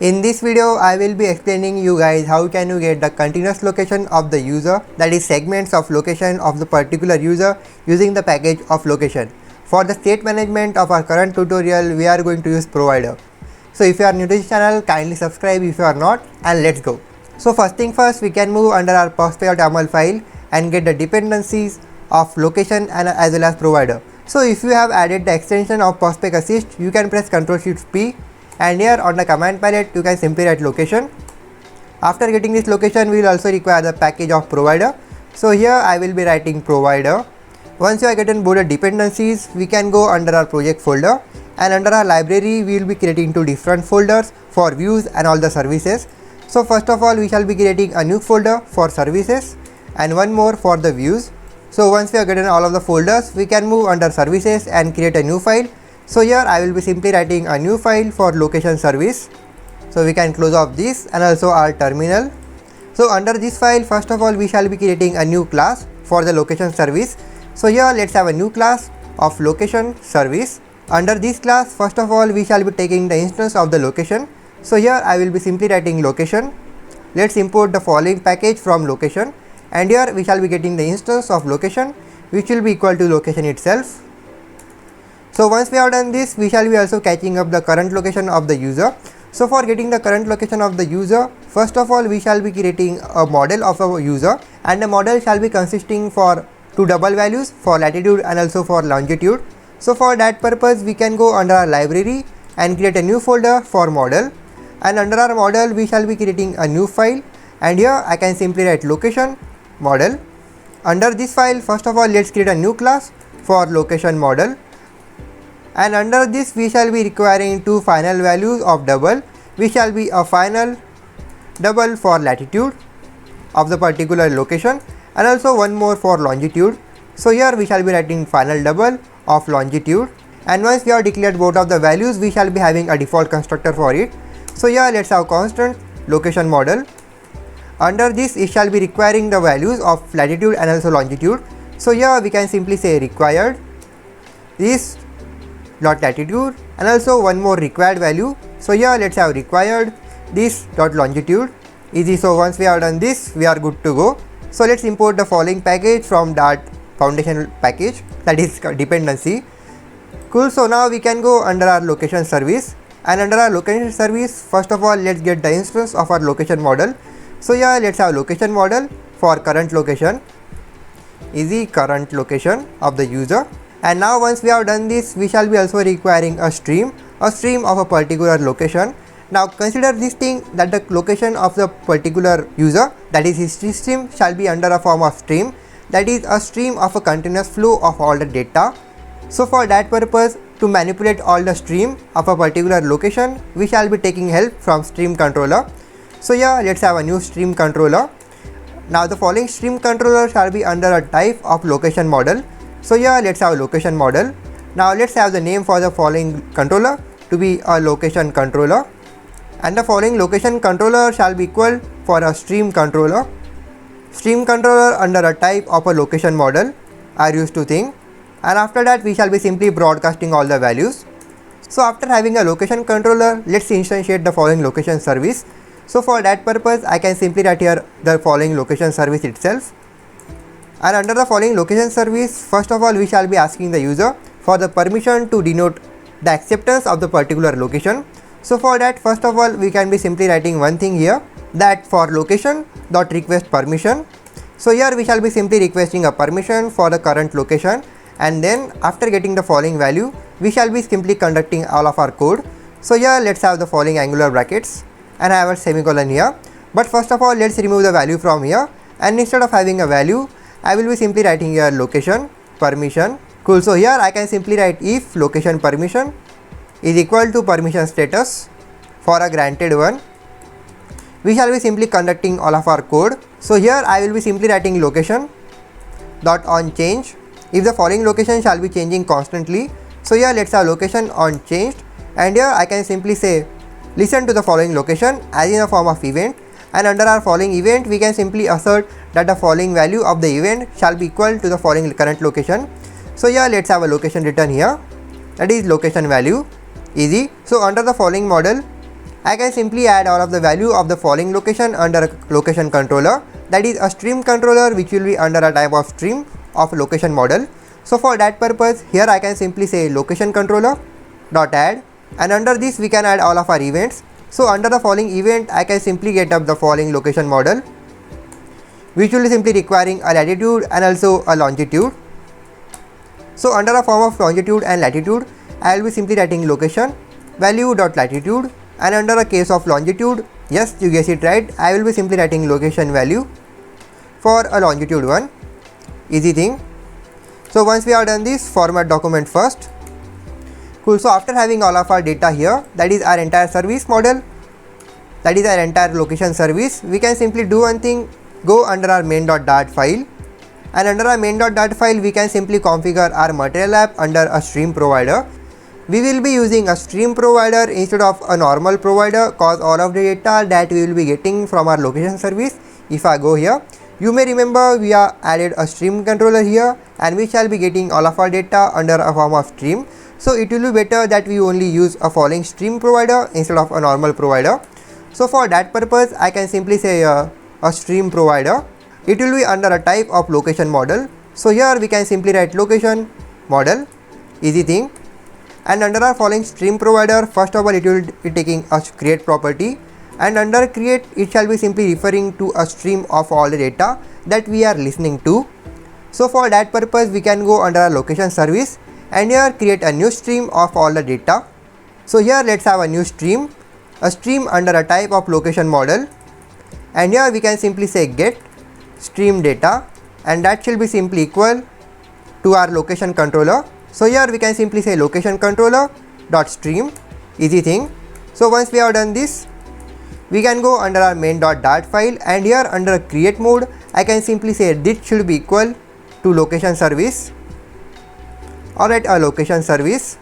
In this video, I will be explaining you guys how can you get the continuous location of the user, that is segments of location of the particular user using the package of location. For the state management of our current tutorial, we are going to use provider. So if you are new to this channel, kindly subscribe if you are not, and let's go. So first thing first, we can move under our postpay.yaml file and get the dependencies of location and as well as provider. So if you have added the extension of postpay assist, you can press Ctrl+Shift+P, and here on the command palette you can simply write location. After getting this location, we will also require the package of provider. So here I will be writing provider. Once you are getting both the dependencies, we can go under our project folder, and under our library we will be creating two different folders for views and all the services. So first of all, we shall be creating a new folder for services and one more for the views. So once we are getting all of the folders, we can move under services and create a new file. So here I will be simply writing a new file for location service. So we can close off this and also our terminal. So under this file, first of all, we shall be creating a new class for the location service. So here let's have a new class of location service. Under this class, first of all, we shall be taking the instance of the location. So here I will be simply writing location. Let's import the following package from location, and here we shall be getting the instance of location which will be equal to location itself. So once we have done this, we shall be also catching up the current location of the user. So for getting the current location of the user, first of all, we shall be creating a model of our user, and the model shall be consisting for two double values for latitude and also for longitude. So for that purpose, we can go under our library and create a new folder for model, and under our model we shall be creating a new file, and here I can simply write location model. Under this file, first of all, let's create a new class for location model, and under this we shall be requiring two final values of double, which shall be a final double for latitude of the particular location and also one more for longitude. So here we shall be writing final double of longitude, and once we have declared both of the values, we shall be having a default constructor for it. So here let's have constant location model. Under this, it shall be requiring the values of latitude and also longitude. So here we can simply say required this dot latitude and also one more required value. So here let's have required this dot longitude. Easy. So once we have done this, we are good to go. So let's import the following package from Dart foundation package, that is dependency. Cool. So now we can go under our location service, and under our location service, first of all, let's get the instance of our location model. So here let's have location model for current location. Easy. Current location of the user. And now once we have done this, we shall be also requiring a stream of a particular location. Now consider this thing that the location of the particular user, that is history stream, shall be under a form of stream, that is a stream of a continuous flow of all the data. So for that purpose, to manipulate all the stream of a particular location, we shall be taking help from stream controller. So here let's have a new stream controller. Now the following stream controller shall be under a type of location model. So here let's have a location model. Now let's have the name for the following controller to be a location controller, and the following location controller shall be equal for a stream controller. Stream controller under a type of a location model are used to thing, and after that we shall be simply broadcasting all the values. So after having a location controller, let's instantiate the following location service. So for that purpose, I can simply write here the following location service itself. And under the following location service, first of all, we shall be asking the user for the permission to denote the acceptance of the particular location. So for that, first of all, we can be simply writing one thing here, that for location dot request permission. So here we shall be simply requesting a permission for the current location, and then after getting the following value, we shall be simply conducting all of our code. So here let's have the following angular brackets and I have a semicolon here. But first of all, let's remove the value from here, and instead of having a value, I will be simply writing here location permission. Cool. So here I can simply write if location permission is equal to permission status for a granted one. We shall be simply conducting all of our code. So here I will be simply writing location dot on change if the following location shall be changing constantly. So here let's have location on changed, and here I can simply say listen to the following location as in a form of event, and under our following event we can simply assert that the following value of the event shall be equal to the following current location. So here let's have a location written here, that is location value. Easy. So under the following model, I can simply add all of the value of the following location under a location controller, that is a stream controller, which will be under a type of stream of location model. So for that purpose, here I can simply say location controller dot add, and under this we can add all of our events. So under the following event, I can simply get up the following location model, which will be simply requiring a latitude and also a longitude. So under a form of longitude and latitude, I will be simply writing location value dot latitude, and under a case of longitude, yes, you guessed it right, I will be simply writing location value for a longitude one. Easy thing. So once we have done this, format document first. Cool. So after having all of our data here, that is our entire service model, that is our entire location service, we can simply do one thing, go under our main.dart file, and under our main.dart file we can simply configure our material app under a stream provider. We will be using a stream provider instead of a normal provider, cause all of the data that we will be getting from our location service. If I go here, you may remember we have added a stream controller here, and we shall be getting all of our data under a form of stream. So it will be better that we only use a following stream provider instead of a normal provider. So for that purpose, I can simply say a stream provider. It will be under a type of location model. So here we can simply write location model. Easy thing. And under our following stream provider, first of all it will be taking a create property, and under create it shall be simply referring to a stream of all the data that we are listening to. So for that purpose, we can go under our location service and here create a new stream of all the data. So here let's have a new stream, a stream under a type of location model, and here we can simply say get stream data, and that shall be simply equal to our location controller. So here we can simply say location controller dot stream. Easy thing. So once we have done this, we can go under our main.dart file, and here under create mode I can simply say this should be equal to location service, or at a location service,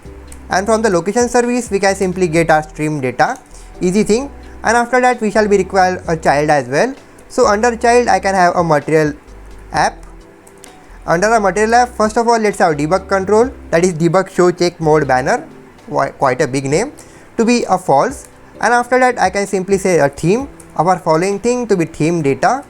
and from the location service we can simply get our stream data. Easy thing. And after that we shall be require a child as well. So under child I can have a material app. Under a material app, first of all let's have debug control, that is debug show check mode banner, quite a big name, to be a false. And after that I can simply say a theme, our following thing to be theme data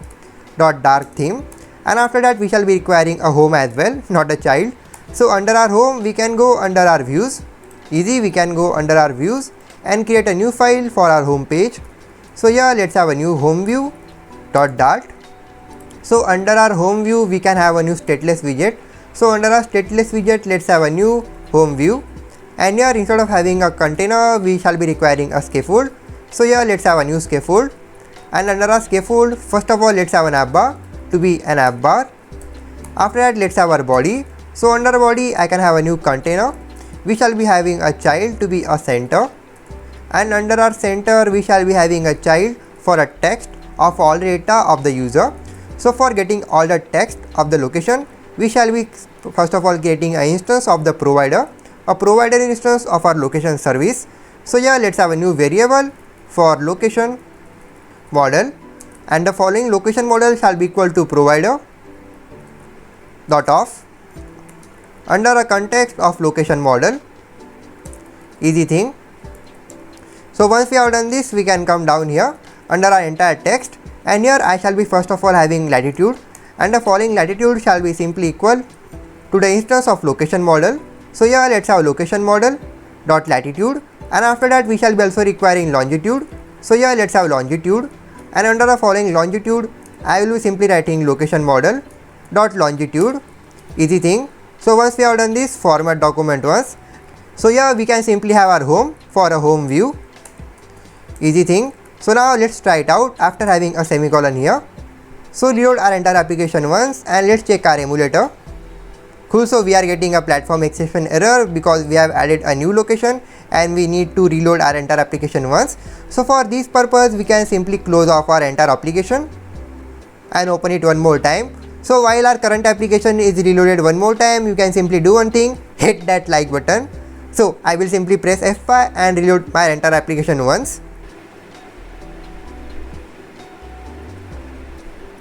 dot dark theme, and after that we shall be requiring a home as well, not a child. So under our home we can go under our views. Easy, we can go under our views and create a new file for our home page. So here let's have a new home view dot dart. So under our home view we can have a new stateless widget. So under our stateless widget let's have a new home view, and here instead of having a container we shall be requiring a scaffold. So here let's have a new scaffold, and under our scaffold first of all let's have an app bar to be an app bar. After that let's have our body. So under body I can have a new container, we shall be having a child to be a center, and under our center we shall be having a child for a text of all data of the user. So for getting all the text of the location, we shall be first of all getting an instance of the provider, a provider instance of our location service. So here let's have a new variable for location model, and the following location model shall be equal to provider dot of under a context of location model. Easy thing. So once we have done this, we can come down here under our entire text, and here I shall be first of all having latitude, and the following latitude shall be simply equal to the instance of location model. So here let's have location model dot latitude, and after that we shall be also requiring longitude. So here let's have longitude, and under the following longitude I will be simply writing location model dot longitude. Easy thing. So once we have done this, format document once. So here we can simply have our home for a home view. Easy thing. So now let's try it out after having a semicolon here. So reload our entire application once, and let's check our emulator. Cool. So we are getting a platform exception error because we have added a new location and we need to reload our entire application once. So for this purpose we can simply close off our entire application and open it one more time. So while our current application is reloaded one more time, you can simply do one thing, hit that like button. So I will simply press F5 and reload my entire application once.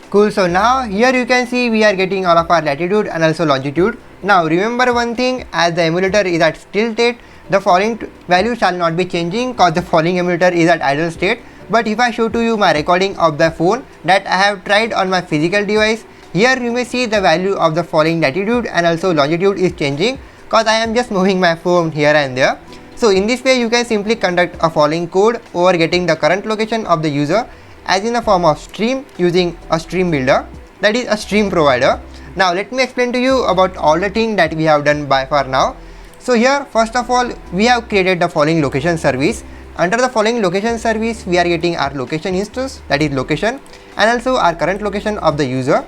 Cool. So now here you can see we are getting all of our latitude and also longitude. Now remember one thing, as the emulator is at still state, the falling value shall not be changing cause the falling emitter is at idle state. But if I show to you my recording of the phone that I have tried on my physical device, here you may see the value of the falling latitude and also longitude is changing cause I am just moving my phone here and there. So in this way you can simply conduct a falling code over getting the current location of the user as in a form of stream using a stream builder, that is a stream provider. Now let me explain to you about all the things that we have done by far now. So here first of all we have created the following location service. Under the following location service we are getting our location instance, that is location, and also our current location of the user.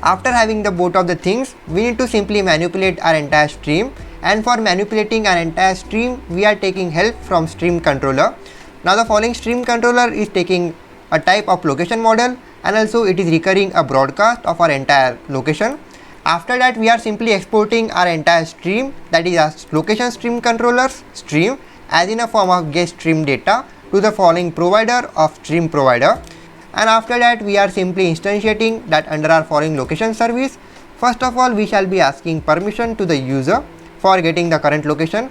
After having the both of the things, we need to simply manipulate our entire stream, and for manipulating our entire stream we are taking help from stream controller. Now the following stream controller is taking a type of location model and also it is recurring a broadcast of our entire location. After that we are simply exporting our entire stream, that is our location stream controllers stream as in a form of get stream data to the following provider of stream provider. And after that we are simply instantiating that under our following location service. First of all we shall be asking permission to the user for getting the current location.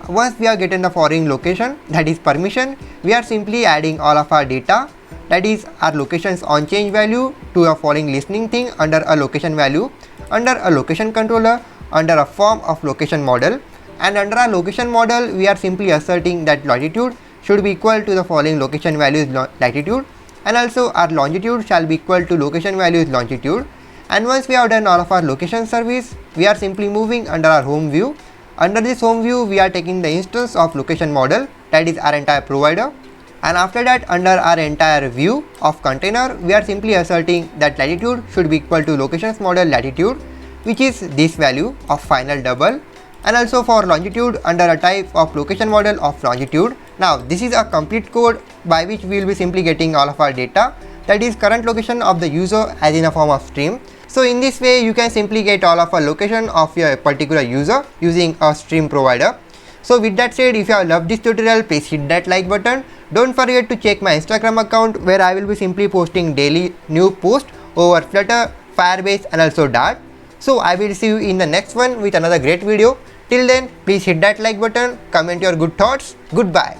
Once we are getting the following location, that is permission, we are simply adding all of our data, that is our location's on change value to a following listening thing under a location value, under a location controller, under a form of location model, and under our location model we are simply asserting that latitude should be equal to the following location value is latitude, and also our longitude shall be equal to location value is longitude. And once we have done all of our location service, we are simply moving under our home view. Under this home view we are taking the instance of location model, that is our entire provider, and after that under our entire view of container we are simply asserting that latitude should be equal to locations model latitude, which is this value of final double, and also for longitude under a type of location model of longitude. Now this is a complete code by which we will be simply getting all of our data, that is current location of the user as in a form of stream. So in this way you can simply get all of a location of your particular user using a stream provider. So with that said, if you have loved this tutorial, please hit that like button. Don't forget to check my Instagram account where I will be simply posting daily new posts over Flutter, Firebase and also Dart. So I will see you in the next one with another great video. Till then, please hit that like button, comment your good thoughts. Goodbye.